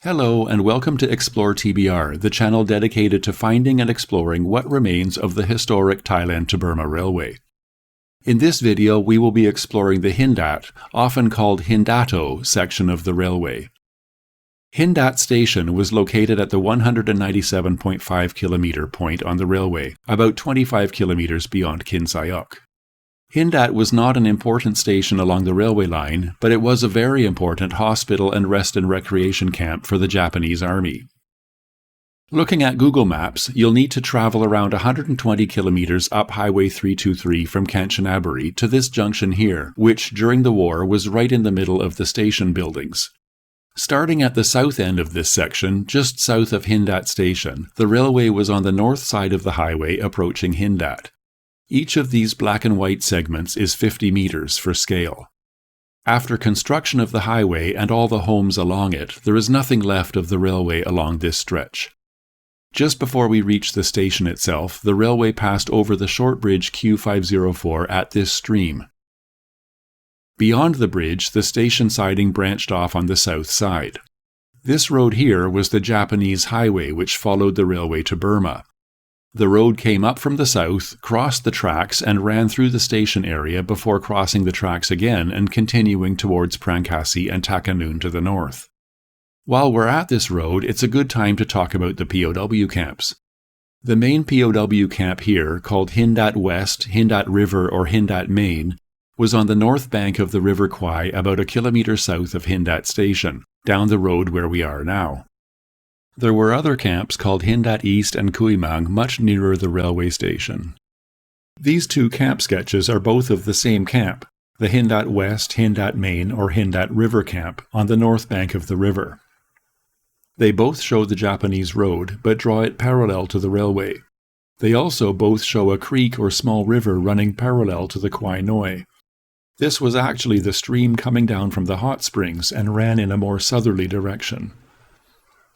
Hello and welcome to Explore TBR, the channel dedicated to finding and exploring what remains of the historic Thailand-Burma Railway. In this video, we will be exploring the Hindat, often called Hindat section of the railway. Hindat station was located at the 197.5 kilometer point on the railway, about 25 kilometers beyond Kinsayok. Hindat was not an important station along the railway line, but it was a very important hospital and rest and recreation camp for the Japanese Army. Looking at Google Maps, you'll need to travel around 120 kilometers up Highway 323 from Kanchanaburi to this junction here, which during the war was right in the middle of the station buildings. Starting at the south end of this section, just south of Hindat station, the railway was on the north side of the highway approaching Hindat. Each of these black and white segments is 50 meters for scale. After construction of the highway and all the homes along it, there is nothing left of the railway along this stretch. Just before we reached the station itself, the railway passed over the short bridge Q504 at this stream. Beyond the bridge, the station siding branched off on the south side. This road here was the Japanese highway which followed the railway to Burma. The road came up from the south, crossed the tracks and ran through the station area before crossing the tracks again and continuing towards Prangkasi and Takanoon to the north. While we're at this road, it's a good time to talk about the POW camps. The main POW camp here, called Hindat West, Hindat River or Hindat Main, was on the north bank of the River Kwai about a kilometer south of Hindat Station, down the road where we are now. There were other camps called Hindat East and Kuimang much nearer the railway station. These two camp sketches are both of the same camp, the Hindat West, Hindat Main or Hindat River camp on the north bank of the river. They both show the Japanese road, but draw it parallel to the railway. They also both show a creek or small river running parallel to the Kwai Noi. This was actually the stream coming down from the hot springs and ran in a more southerly direction.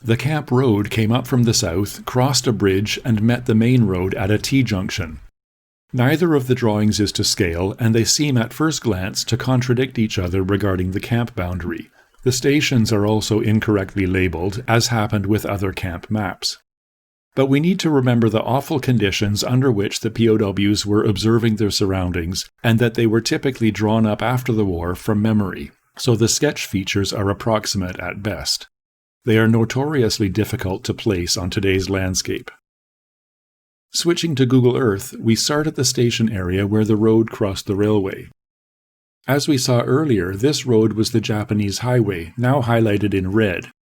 The camp road came up from the south, crossed a bridge, and met the main road at a T-junction. Neither of the drawings is to scale, and they seem at first glance to contradict each other regarding the camp boundary. The stations are also incorrectly labeled, as happened with other camp maps. But we need to remember the awful conditions under which the POWs were observing their surroundings, and that they were typically drawn up after the war from memory, so the sketch features are approximate at best. They are notoriously difficult to place on today's landscape. Switching to Google Earth, we start at the station area where the road crossed the railway. As we saw earlier, this road was the Japanese highway, now highlighted in red.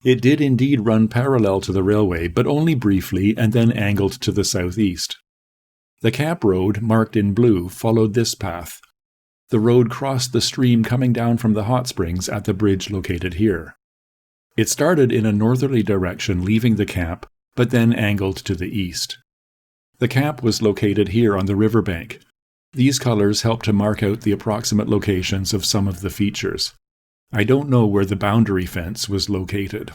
It did indeed run parallel to the railway, but only briefly and then angled to the southeast. The camp road, marked in blue, followed this path. The road crossed the stream coming down from the hot springs at the bridge located here. It started in a northerly direction leaving the camp, but then angled to the east. The camp was located here on the riverbank. These colors help to mark out the approximate locations of some of the features. I don't know where the boundary fence was located.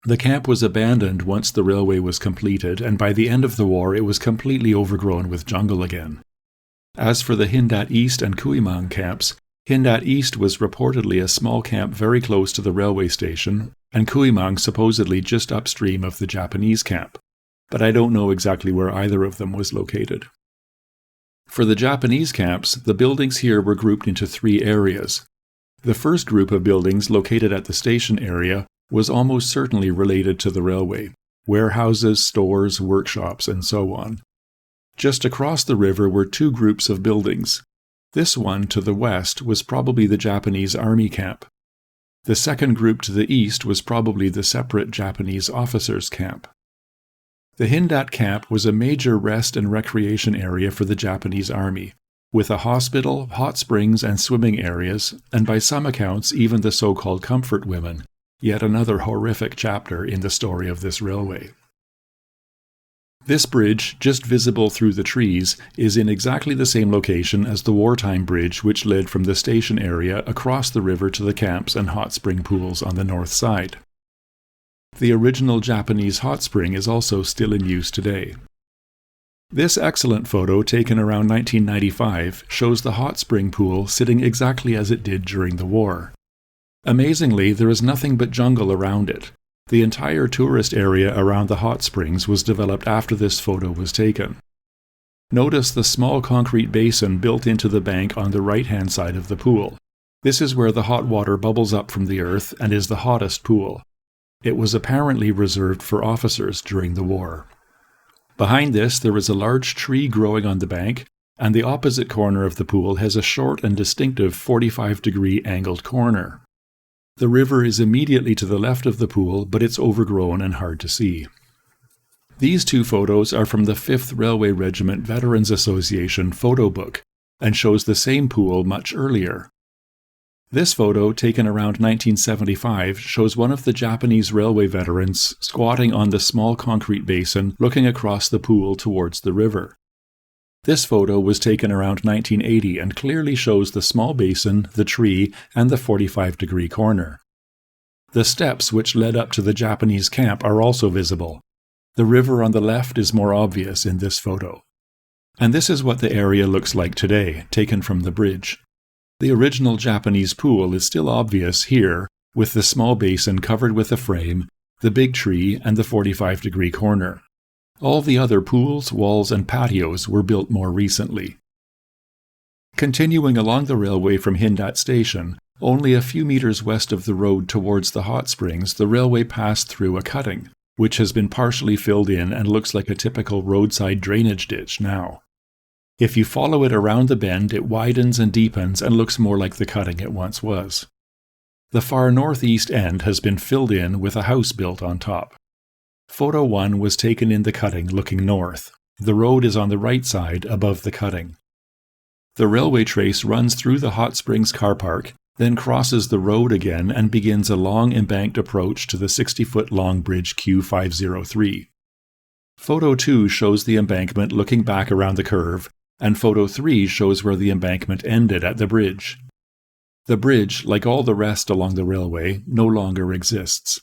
The camp was abandoned once the railway was completed, and by the end of the war it was completely overgrown with jungle again. As for the Hindat East and Kuimang camps, Hindat East was reportedly a small camp very close to the railway station, and Kuimang supposedly just upstream of the Japanese camp, but I don't know exactly where either of them was located. For the Japanese camps, the buildings here were grouped into three areas. The first group of buildings located at the station area was almost certainly related to the railway: warehouses, stores, workshops, and so on. Just across the river were two groups of buildings. This one to the west was probably the Japanese Army camp. The second group to the east was probably the separate Japanese officers' camp. The Hindat camp was a major rest and recreation area for the Japanese Army, with a hospital, hot springs, and swimming areas, and by some accounts even the so-called comfort women, yet another horrific chapter in the story of this railway. This bridge, just visible through the trees, is in exactly the same location as the wartime bridge which led from the station area across the river to the camps and hot spring pools on the north side. The original Japanese hot spring is also still in use today. This excellent photo, taken around 1995, shows the hot spring pool sitting exactly as it did during the war. Amazingly, there is nothing but jungle around it. The entire tourist area around the hot springs was developed after this photo was taken. Notice the small concrete basin built into the bank on the right-hand side of the pool. This is where the hot water bubbles up from the earth and is the hottest pool. It was apparently reserved for officers during the war. Behind this, there is a large tree growing on the bank, and the opposite corner of the pool has a short and distinctive 45-degree angled corner. The river is immediately to the left of the pool, but it's overgrown and hard to see. These two photos are from the 5th Railway Regiment Veterans Association photo book, and shows the same pool much earlier. This photo, taken around 1975, shows one of the Japanese railway veterans squatting on the small concrete basin looking across the pool towards the river. This photo was taken around 1980 and clearly shows the small basin, the tree, and the 45-degree corner. The steps which led up to the Japanese camp are also visible. The river on the left is more obvious in this photo. And this is what the area looks like today, taken from the bridge. The original Japanese pool is still obvious here, with the small basin covered with a frame, the big tree, and the 45-degree corner. All the other pools, walls, and patios were built more recently. Continuing along the railway from Hindat station, only a few meters west of the road towards the hot springs, the railway passed through a cutting, which has been partially filled in and looks like a typical roadside drainage ditch now. If you follow it around the bend, it widens and deepens and looks more like the cutting it once was. The far northeast end has been filled in with a house built on top. Photo 1 was taken in the cutting looking north. The road is on the right side above the cutting. The railway trace runs through the hot springs car park, then crosses the road again and begins a long embanked approach to the 60-foot-long bridge Q503. Photo 2 shows the embankment looking back around the curve, and Photo 3 shows where the embankment ended at the bridge. The bridge, like all the rest along the railway, no longer exists.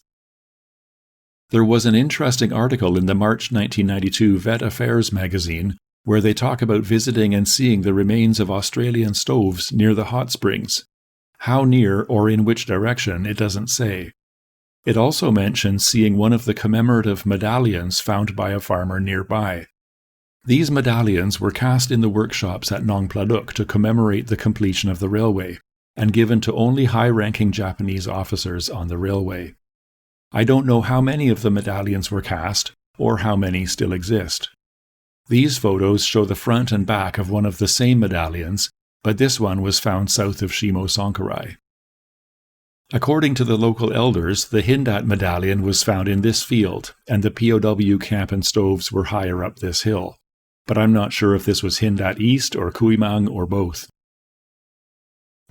There was an interesting article in the March 1992 Vet Affairs magazine where they talk about visiting and seeing the remains of Australian stoves near the hot springs. How near or in which direction, it doesn't say. It also mentions seeing one of the commemorative medallions found by a farmer nearby. These medallions were cast in the workshops at Nong Pladuk to commemorate the completion of the railway, and given to only high-ranking Japanese officers on the railway. I don't know how many of the medallions were cast, or how many still exist. These photos show the front and back of one of the same medallions, but this one was found south of Shimo-Sonkarai. According to the local elders, the Hindat medallion was found in this field, and the POW camp and stoves were higher up this hill. But I'm not sure if this was Hindat East or Kuimang or both.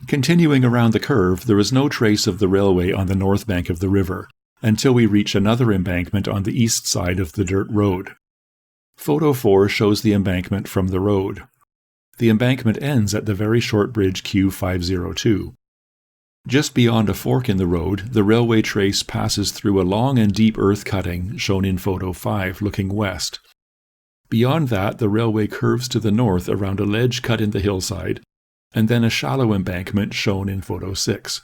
Continuing around the curve, there is no trace of the railway on the north bank of the river, until we reach another embankment on the east side of the dirt road. Photo 4 shows the embankment from the road. The embankment ends at the very short bridge Q502. Just beyond a fork in the road, the railway trace passes through a long and deep earth cutting, shown in Photo 5, looking west. Beyond that, the railway curves to the north around a ledge cut in the hillside, and then a shallow embankment shown in Photo 6.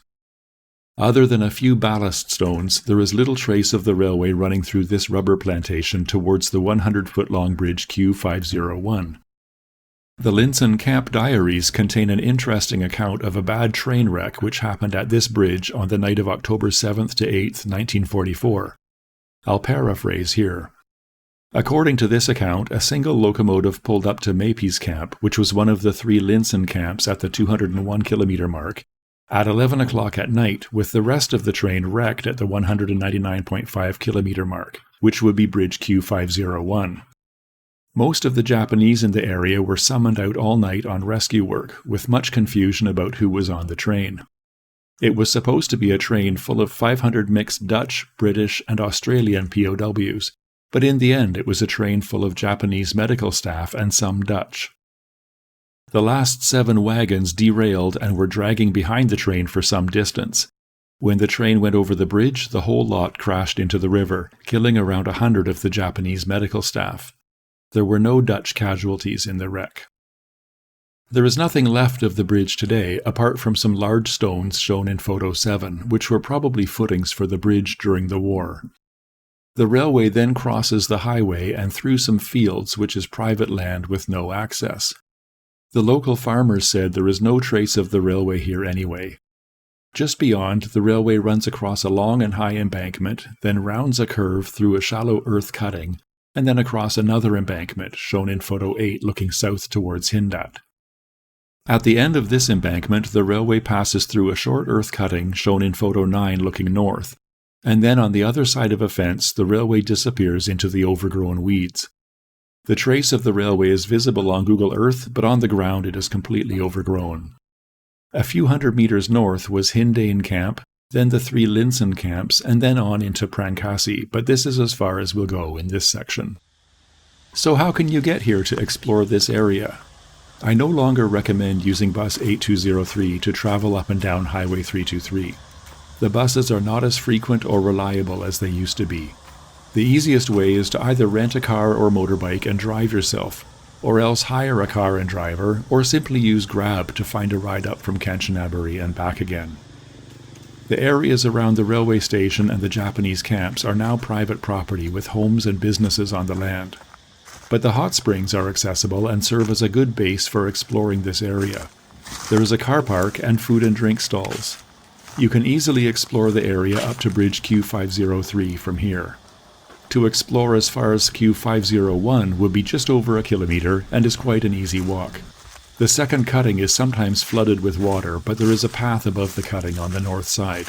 Other than a few ballast stones, there is little trace of the railway running through this rubber plantation towards the 100-foot-long bridge Q501. The Linson Camp Diaries contain an interesting account of a bad train wreck which happened at this bridge on the night of October 7th to 8th, 1944. I'll paraphrase here. According to this account, a single locomotive pulled up to Maype's camp, which was one of the 3 Linson camps at the 201-kilometer mark, at 11 o'clock at night, with the rest of the train wrecked at the 199.5-kilometer mark, which would be bridge Q501. Most of the Japanese in the area were summoned out all night on rescue work, with much confusion about who was on the train. It was supposed to be a train full of 500 mixed Dutch, British, and Australian POWs, but in the end it was a train full of Japanese medical staff and some Dutch. The last 7 wagons derailed and were dragging behind the train for some distance. When the train went over the bridge, the whole lot crashed into the river, killing around 100 of the Japanese medical staff. There were no Dutch casualties in the wreck. There is nothing left of the bridge today apart from some large stones shown in photo 7, which were probably footings for the bridge during the war. The railway then crosses the highway and through some fields, which is private land with no access. The local farmers said there is no trace of the railway here anyway. Just beyond, the railway runs across a long and high embankment, then rounds a curve through a shallow earth cutting, and then across another embankment, shown in photo 8 looking south towards Hindat. At the end of this embankment, the railway passes through a short earth cutting, shown in photo 9 looking north, and then on the other side of a fence, the railway disappears into the overgrown weeds. The trace of the railway is visible on Google Earth, but on the ground it is completely overgrown. A few hundred meters north was Hindat camp, then the 3 Linson camps, and then on into Prankasi, but this is as far as we'll go in this section. So how can you get here to explore this area? I no longer recommend using bus 8203 to travel up and down Highway 323. The buses are not as frequent or reliable as they used to be. The easiest way is to either rent a car or motorbike and drive yourself, or else hire a car and driver, or simply use Grab to find a ride up from Kanchanaburi and back again. The areas around the railway station and the Japanese camps are now private property with homes and businesses on the land. But the hot springs are accessible and serve as a good base for exploring this area. There is a car park and food and drink stalls. You can easily explore the area up to Bridge Q503 from here. To explore as far as Q501 would be just over a kilometre and is quite an easy walk. The second cutting is sometimes flooded with water, but there is a path above the cutting on the north side.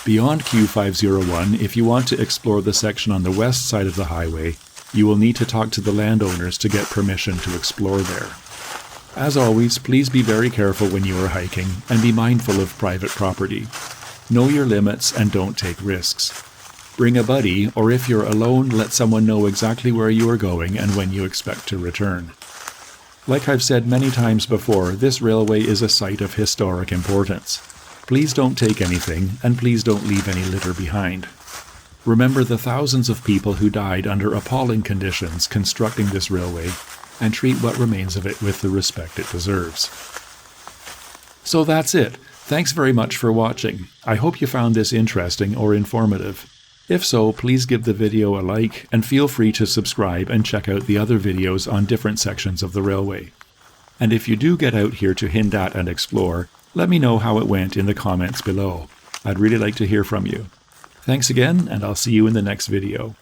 Beyond Q501, if you want to explore the section on the west side of the highway, you will need to talk to the landowners to get permission to explore there. As always, please be very careful when you are hiking and be mindful of private property. Know your limits and don't take risks. Bring a buddy, or if you're alone, let someone know exactly where you are going and when you expect to return. Like I've said many times before, this railway is a site of historic importance. Please don't take anything, and please don't leave any litter behind. Remember the thousands of people who died under appalling conditions constructing this railway, and treat what remains of it with the respect it deserves. So that's it. Thanks very much for watching. I hope you found this interesting or informative. If so, please give the video a like and feel free to subscribe and check out the other videos on different sections of the railway. And if you do get out here to Hindat and explore, let me know how it went in the comments below. I'd really like to hear from you. Thanks again, and I'll see you in the next video.